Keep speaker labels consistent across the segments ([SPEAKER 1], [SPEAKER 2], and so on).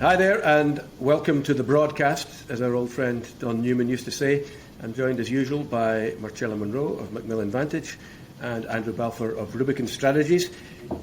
[SPEAKER 1] Hi there, and welcome to the broadcast, as our old friend Don Newman used to say. I'm joined as usual by Marcella Monroe of Macmillan Vantage and Andrew Balfour of Rubicon Strategies.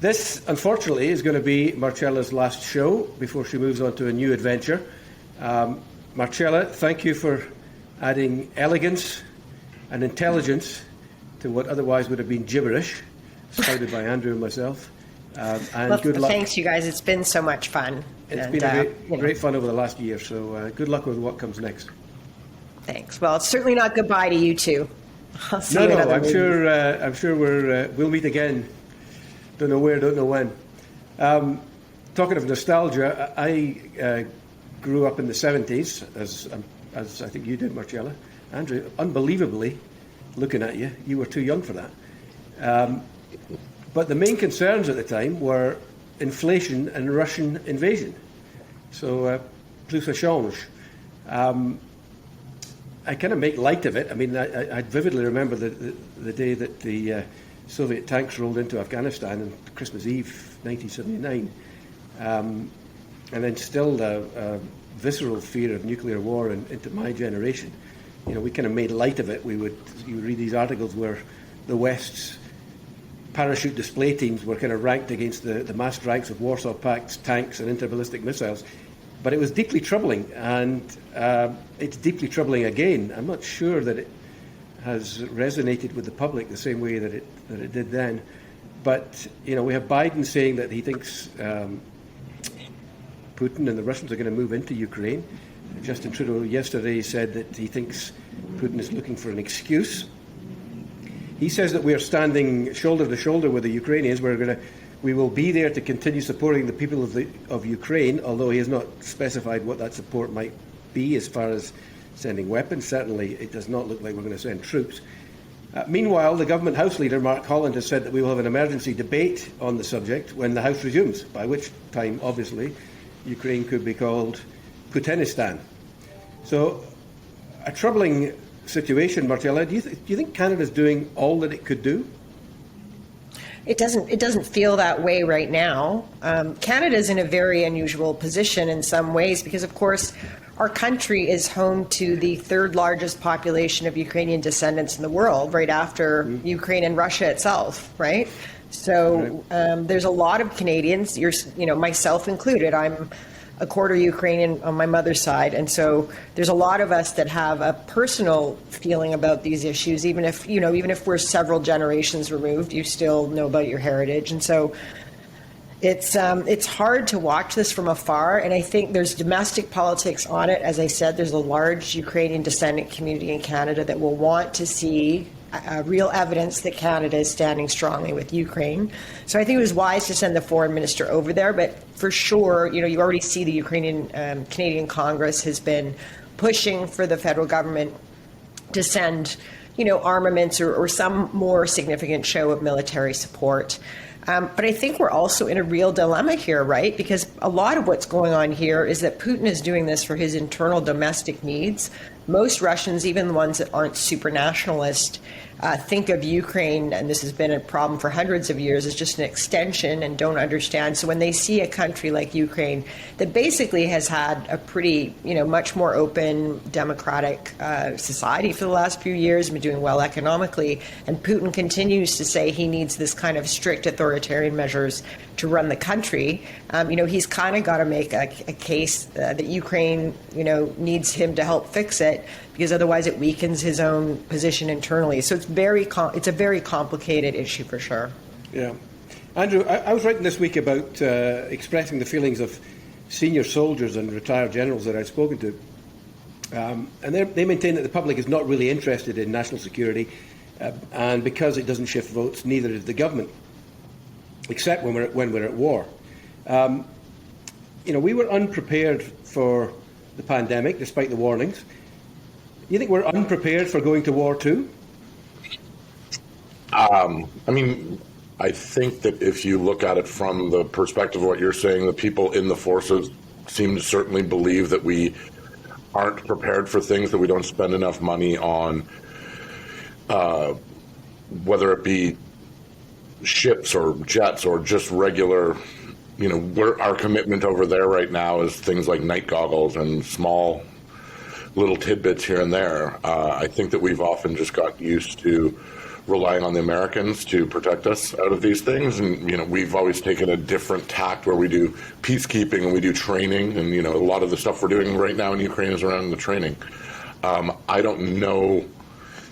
[SPEAKER 1] This, unfortunately, is going to be Marcella's last show before she moves on to a new adventure. Marcella, thank you for adding elegance and intelligence to what otherwise would have been gibberish, spouted by Andrew and myself. And good luck.
[SPEAKER 2] Thanks, you guys. It's been so much fun.
[SPEAKER 1] It's been great fun over the last year, so good luck with what comes next.
[SPEAKER 2] Thanks. Well, it's certainly not goodbye to you two.
[SPEAKER 1] I'm sure we'll meet again. Don't know where, don't know when. Talking of nostalgia, I grew up in the 70s, as I think you did, Marcella. Andrew, unbelievably, looking at you, you were too young for that. But the main concerns at the time were inflation and Russian invasion. So, plus ça change. I kind of make light of it. I mean, I vividly remember the day that the Soviet tanks rolled into Afghanistan on Christmas Eve, 1979. And then instilled a visceral fear of nuclear war into my generation. You know, we kind of made light of it. You would read these articles where the West's parachute display teams were kind of ranked against the massed ranks of Warsaw Pact tanks and interballistic missiles. But it was deeply troubling, and it's deeply troubling again. I'm not sure that it has resonated with the public the same way that it did then. But, you know, we have Biden saying that he thinks Putin and the Russians are going to move into Ukraine. Justin Trudeau yesterday said that he thinks Putin is looking for an excuse. He says that we are standing shoulder to shoulder with the Ukrainians. We will be there to continue supporting the people of Ukraine, although he has not specified what that support might be as far as sending weapons. Certainly, it does not look like we're going to send troops. Meanwhile, the government House Leader, Mark Holland, has said that we will have an emergency debate on the subject when the House resumes, by which time, obviously, Ukraine could be called Putinistan. So, a troubling situation, Marcella. Do you think Canada's doing all that it could do?
[SPEAKER 2] It doesn't feel that way right now. Canada's in a very unusual position in some ways because, of course, our country is home to the third largest population of Ukrainian descendants in the world, right after Ukraine and Russia itself, right? So there's a lot of Canadians, myself included. I'm a quarter Ukrainian on my mother's side. And so there's a lot of us that have a personal feeling about these issues, even if we're several generations removed, you still know about your heritage. And so it's hard to watch this from afar. And I think there's domestic politics on it. As I said, there's a large Ukrainian descendant community in Canada that will want to see real evidence that Canada is standing strongly with Ukraine. So I think it was wise to send the foreign minister over there. But for sure, you already see the Canadian Congress has been pushing for the federal government to send, armaments or some more significant show of military support. But I think we're also in a real dilemma here, right? Because a lot of what's going on here is that Putin is doing this for his internal domestic needs. Most Russians, even the ones that aren't super nationalist, think of Ukraine, and this has been a problem for hundreds of years, as just an extension and don't understand. So when they see a country like Ukraine that basically has had a pretty, much more open, democratic society for the last few years, been doing well economically, and Putin continues to say he needs this kind of strict authoritarian measures to run the country, he's kind of got to make a case that Ukraine, needs him to help fix it, because otherwise it weakens his own position internally. So it's a very complicated issue for sure. Yeah.
[SPEAKER 1] Andrew, I was writing this week about expressing the feelings of senior soldiers and retired generals that I've spoken to. And they maintain that the public is not really interested in national security, and because it doesn't shift votes, neither is the government, except when we're at war. We were unprepared for the pandemic, despite the warnings. You think we're unprepared for going to war too?
[SPEAKER 3] I think that if you look at it from the perspective of what you're saying, the people in the forces seem to certainly believe that we aren't prepared for things, that we don't spend enough money on, whether it be ships or jets or just regular our commitment over there right now is things like night goggles and small little tidbits here and there. I think that we've often just got used to relying on the Americans to protect us out of these things. And, we've always taken a different tact where we do peacekeeping and we do training. And, a lot of the stuff we're doing right now in Ukraine is around the training. I don't know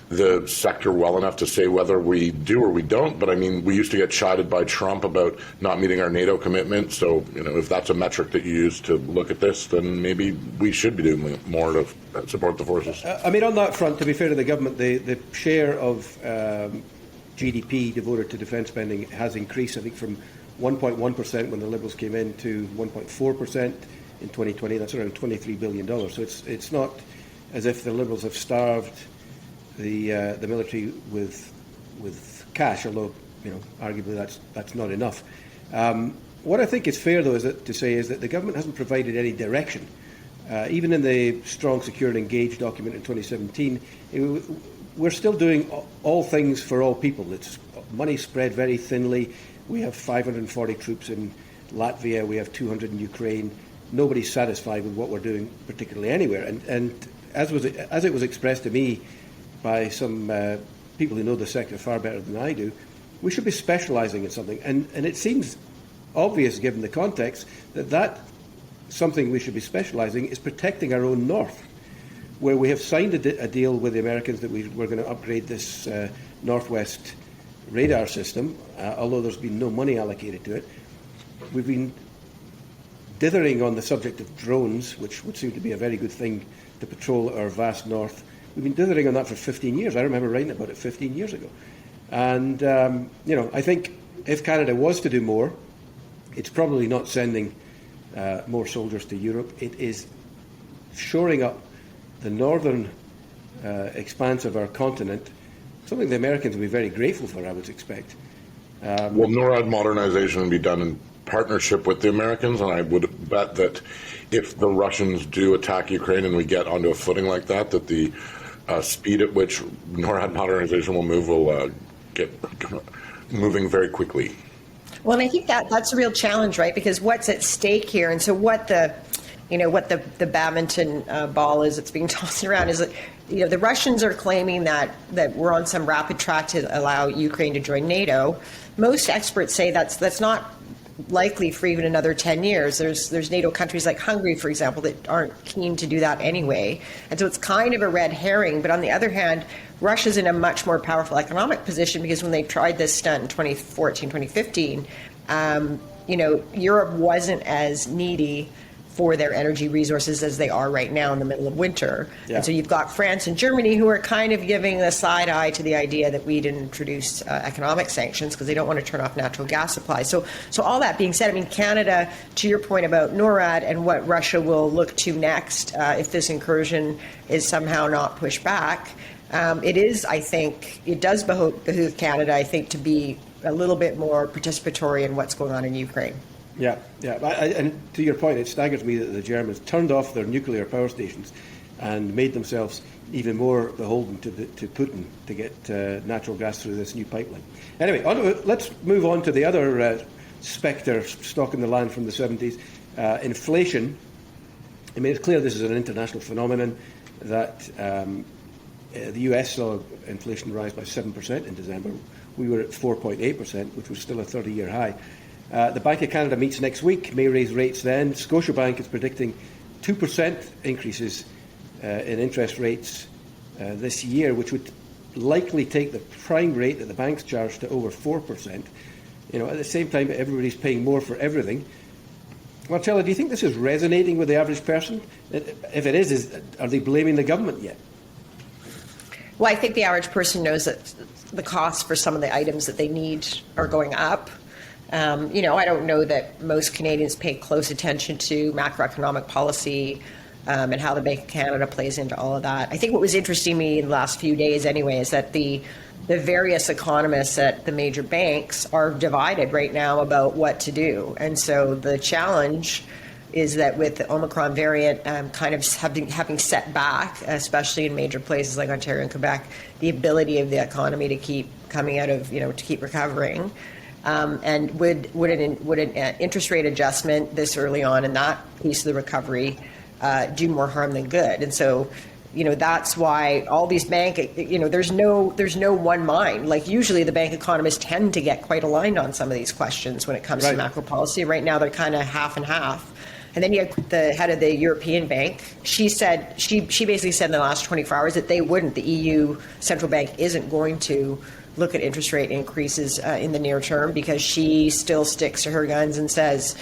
[SPEAKER 3] the sector well enough to say whether we do or we don't, but I mean, we used to get chided by Trump about not meeting our NATO commitment. So, if that's a metric that you use to look at this, then maybe we should be doing more to support the forces.
[SPEAKER 1] I mean, on that front, to be fair to the government, the share of GDP devoted to defence spending has increased, I think, from 1.1% when the Liberals came in to 1.4% in 2020. That's around $23 billion. So it's not as if the Liberals have starved the military with cash, although arguably that's not enough. What I think is fair, though, is that the government hasn't provided any direction. Even in the Strong, Secure and Engaged document in 2017, we're still doing all things for all people. It's money spread very thinly. We have 540 troops in Latvia. We have 200 in Ukraine. Nobody's satisfied with what we're doing, particularly anywhere. And as it was expressed to me by some people who know the sector far better than I do, we should be specialising in something. And it seems obvious, given the context, that something we should be specialising is protecting our own north, where we have signed a deal with the Americans that we're going to upgrade this northwest radar system, although there's been no money allocated to it. We've been dithering on the subject of drones, which would seem to be a very good thing to patrol our vast north. We've been dithering on that for 15 years. I remember writing about it 15 years ago. And, I think if Canada was to do more, it's probably not sending more soldiers to Europe. It is shoring up the northern expanse of our continent, something the Americans would be very grateful for, I would expect.
[SPEAKER 3] Well, NORAD modernization would be done in partnership with the Americans, and I would bet that if the Russians do attack Ukraine and we get onto a footing like that, that the speed at which NORAD modernization will move will get moving very quickly.
[SPEAKER 2] Well, and I think that's a real challenge, right? Because what's at stake here, and so what the badminton ball is that's being tossed around is that the Russians are claiming that we're on some rapid track to allow Ukraine to join NATO. Most experts say that's not likely for even another 10 years. There's NATO countries like Hungary, for example, that aren't keen to do that anyway. And so it's kind of a red herring. But on the other hand, Russia's in a much more powerful economic position because when they tried this stunt in 2014, 2015, Europe wasn't as needy for their energy resources as they are right now in the middle of winter. Yeah. And so you've got France and Germany who are kind of giving a side eye to the idea that we'd introduce economic sanctions because they don't want to turn off natural gas supplies. So all that being said, I mean, Canada, to your point about NORAD and what Russia will look to next if this incursion is somehow not pushed back, it does behoove Canada, I think, to be a little bit more participatory in what's going on in Ukraine.
[SPEAKER 1] Yeah. And to your point, it staggers me that the Germans turned off their nuclear power stations and made themselves even more beholden to Putin to get natural gas through this new pipeline. Anyway, let's move on to the other spectre stock in the land from the 70s, inflation. I mean, it's clear this is an international phenomenon that the US saw inflation rise by 7% in December. We were at 4.8%, which was still a 30-year high. The Bank of Canada meets next week, may raise rates then. Scotiabank is predicting 2% increases in interest rates this year, which would likely take the prime rate that the banks charge to over 4%. At the same time, everybody's paying more for everything. Marcella, do you think this is resonating with the average person? If it is, are they blaming the government yet?
[SPEAKER 2] Well, I think the average person knows that the costs for some of the items that they need are going up. I don't know that most Canadians pay close attention to macroeconomic policy and how the Bank of Canada plays into all of that. I think what was interesting to me in the last few days anyway is that the various economists at the major banks are divided right now about what to do. And so the challenge is that with the Omicron variant kind of having set back, especially in major places like Ontario and Quebec, the ability of the economy to keep coming out of, to keep recovering. And would an interest rate adjustment this early on in that piece of the recovery do more harm than good? And so, that's why all these there's no one mind. Like usually the bank economists tend to get quite aligned on some of these questions when it comes to macro policy. Right now they're kind of half and half. And then you have the head of the European Bank. She basically said in the last 24 hours that the EU central bank isn't going to look at interest rate increases in the near term, because she still sticks to her guns and says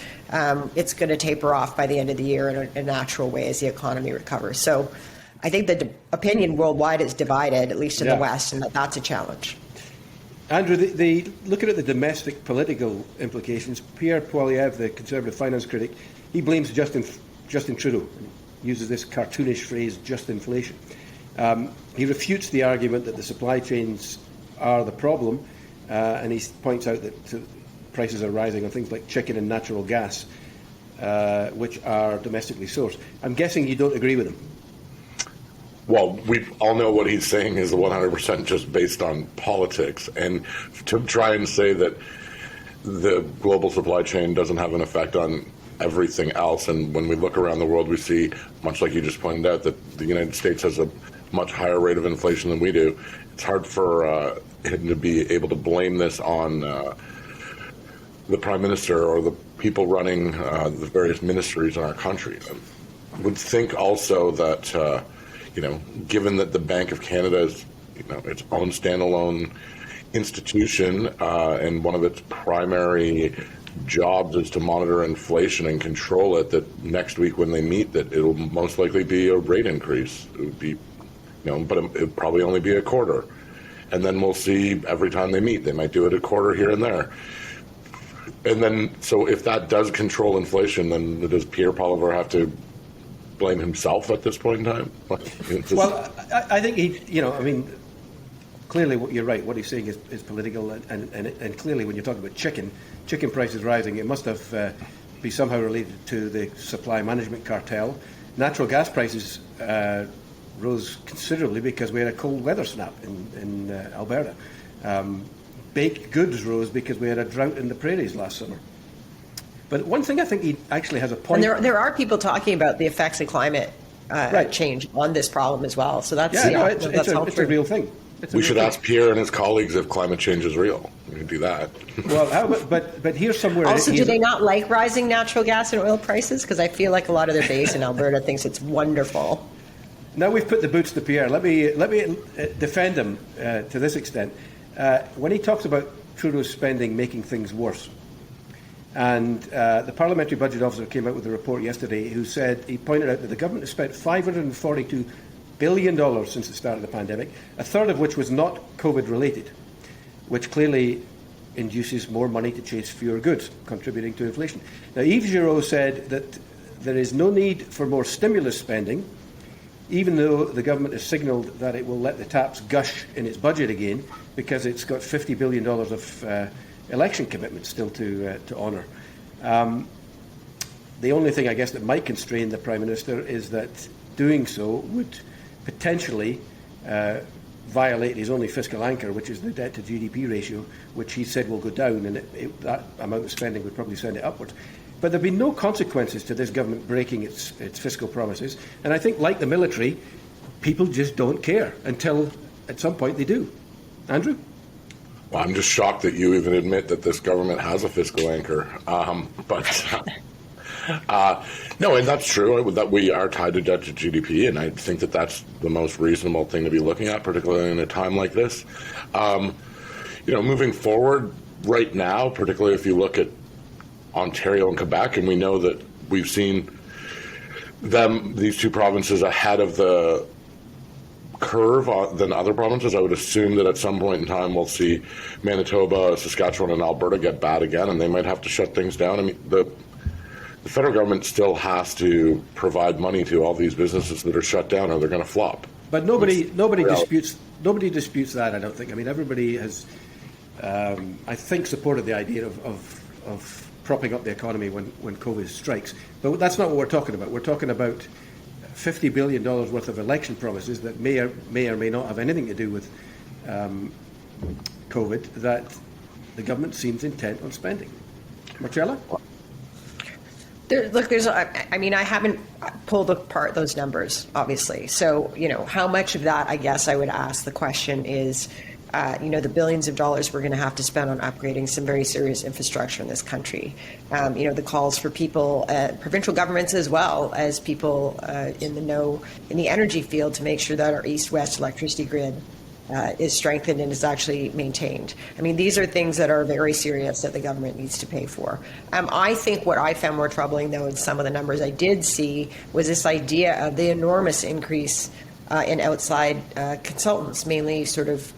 [SPEAKER 2] it's going to taper off by the end of the year in a natural way as the economy recovers. So I think the opinion worldwide is divided, at least in the West, and that's a challenge.
[SPEAKER 1] Andrew, looking at the domestic political implications, Pierre Poilievre, the Conservative finance critic, he blames Justin Trudeau, uses this cartoonish phrase, just inflation. He refutes the argument that the supply chains are the problem, and he points out that prices are rising on things like chicken and natural gas, which are domestically sourced. I'm guessing you don't agree with him.
[SPEAKER 3] Well, we all know what he's saying is 100% just based on politics. And to try and say that the global supply chain doesn't have an effect on everything else, and when we look around the world, we see, much like you just pointed out, that the United States has a much higher rate of inflation than we do. It's hard for him to be able to blame this on the Prime Minister or the people running the various ministries in our country. I would think also that given that the Bank of Canada is, its own standalone institution, and one of its primary jobs is to monitor inflation and control it, that next week when they meet, that it'll most likely be a rate increase. It would be, but it would probably only be a quarter. And then we'll see every time they meet. They might do it a quarter here and there. And then, so if that does control inflation, then does Pierre Poilievre have to blame himself at this point in time?
[SPEAKER 1] Well, I think clearly you're right. What he's saying is political, and clearly when you're talking about chicken prices rising, it must have be somehow related to the supply management cartel. Natural gas prices rose considerably because we had a cold weather snap in Alberta. Baked goods rose because we had a drought in the prairies last summer. But one thing I think he actually has a point.
[SPEAKER 2] And there are people talking about the effects of climate change on this problem as well. So that's
[SPEAKER 1] it's a real thing.
[SPEAKER 3] We should ask Pierre and his colleagues if climate change is real. We can do that.
[SPEAKER 1] Well, but here's somewhere.
[SPEAKER 2] Also, do they not like rising natural gas and oil prices? Because I feel like a lot of their base in Alberta thinks it's wonderful.
[SPEAKER 1] Now we've put the boots to Pierre. Let me defend him to this extent. When he talks about Trudeau's spending making things worse, and the Parliamentary Budget Officer came out with a report yesterday he pointed out that the government has spent $542 billion since the start of the pandemic, a third of which was not COVID related, which clearly induces more money to chase fewer goods, contributing to inflation. Now, Yves Giraud said that there is no need for more stimulus spending, even though the government has signalled that it will let the taps gush in its budget again, because it's got $50 billion of election commitments still to honour. The only thing, I guess, that might constrain the Prime Minister is that doing so would potentially violate his only fiscal anchor, which is the debt to GDP ratio, which he said will go down, and that amount of spending would probably send it upwards. But there have been no consequences to this government breaking its fiscal promises, and I think, like the military, people just don't care until at some point they do. Andrew?
[SPEAKER 3] Well, I'm just shocked that you even admit that this government has a fiscal anchor. No, and that's true, that we are tied to debt to GDP, and I think that that's the most reasonable thing to be looking at, particularly in a time like this. Moving forward right now, particularly if you look at Ontario and Quebec, and we know that we've seen these two provinces ahead of the curve than other provinces. I would assume that at some point in time we'll see Manitoba, Saskatchewan, and Alberta get bad again, and they might have to shut things down. I mean, the federal government still has to provide money to all these businesses that are shut down, or they're going to flop.
[SPEAKER 1] But nobody disputes that. I don't think. I mean, everybody has, I think, supported the idea of propping up the economy when COVID strikes. But that's not what we're talking about. We're talking about $50 billion worth of election promises that may or may not have anything to do with COVID, that the government seems intent on spending. Marcella?
[SPEAKER 2] I haven't pulled apart those numbers, obviously. So, how much of that, I guess I would ask the question is, the billions of dollars we're going to have to spend on upgrading some very serious infrastructure in this country. The calls for people, provincial governments as well as people in the energy field to make sure that our east-west electricity grid is strengthened and is actually maintained. These are things that are very serious that the government needs to pay for. I think what I found more troubling, though, in some of the numbers I did see was this idea of the enormous increase in outside consultants, mainly sort of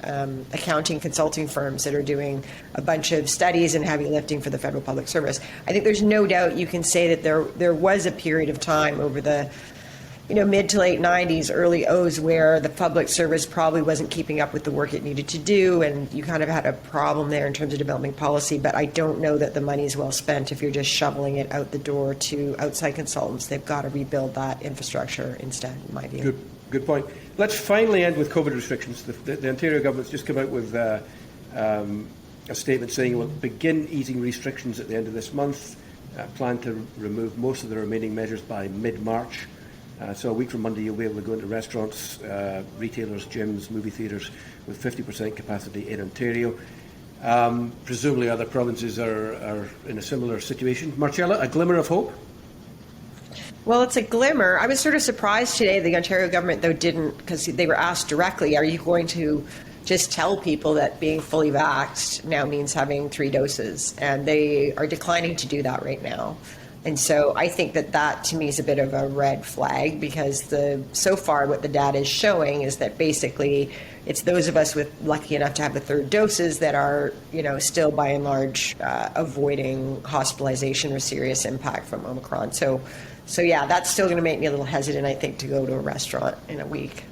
[SPEAKER 2] accounting consulting firms that are doing a bunch of studies and heavy lifting for the federal public service. I think there's no doubt you can say that there was a period of time over the mid to late 90s, early O's, where the public service probably wasn't keeping up with the work it needed to do, and you kind of had a problem there in terms of developing policy. But I don't know that the money is well spent if you're just shoveling it out the door to outside consultants. They've got to rebuild that infrastructure instead, in my view.
[SPEAKER 1] Good point. Let's finally end with COVID restrictions. The Ontario government's just come out with a statement saying it will begin easing restrictions at the end of this month, plan to remove most of the remaining measures by mid-March. So a week from Monday, you'll be able to go into restaurants, retailers, gyms, movie theatres with 50% capacity in Ontario. Presumably other provinces are in a similar situation. Marcella, a glimmer of hope?
[SPEAKER 2] Well, it's a glimmer. I was sort of surprised today the Ontario government, though, didn't, because they were asked directly, are you going to just tell people that being fully vaxxed now means having 3 doses? And they are declining to do that right now. And so I think that to me is a bit of a red flag, because so far what the data is showing is that basically it's those of us lucky enough to have the 3rd doses that are, still by and large avoiding hospitalization or serious impact from Omicron. So yeah, that's still going to make me a little hesitant, I think, to go to a restaurant in a week.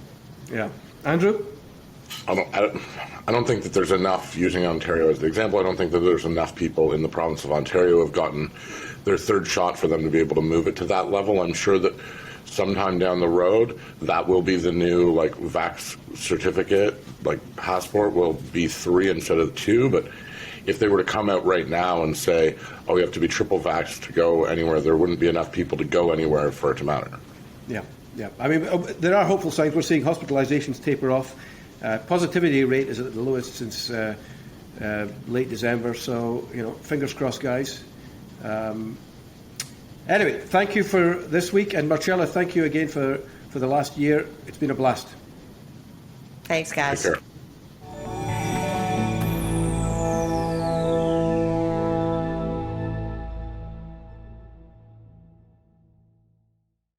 [SPEAKER 1] Yeah. Andrew?
[SPEAKER 3] I don't think that there's enough, using Ontario as the example, I don't think that there's enough people in the province of Ontario who have gotten their 3rd shot for them to be able to move it to that level. I'm sure that sometime down the road, that will be the new vax certificate, passport will be 3 instead of 2. But if they were to come out right now and say, oh, you have to be triple vaxxed to go anywhere, there wouldn't be enough people to go anywhere for it to matter.
[SPEAKER 1] Yeah. There are hopeful signs. We're seeing hospitalizations taper off. Positivity rate is at the lowest since late December. So, fingers crossed, guys. Anyway, thank you for this week. And Marcella, thank you again for the last year. It's been a blast.
[SPEAKER 2] Thanks, guys.
[SPEAKER 3] Take care.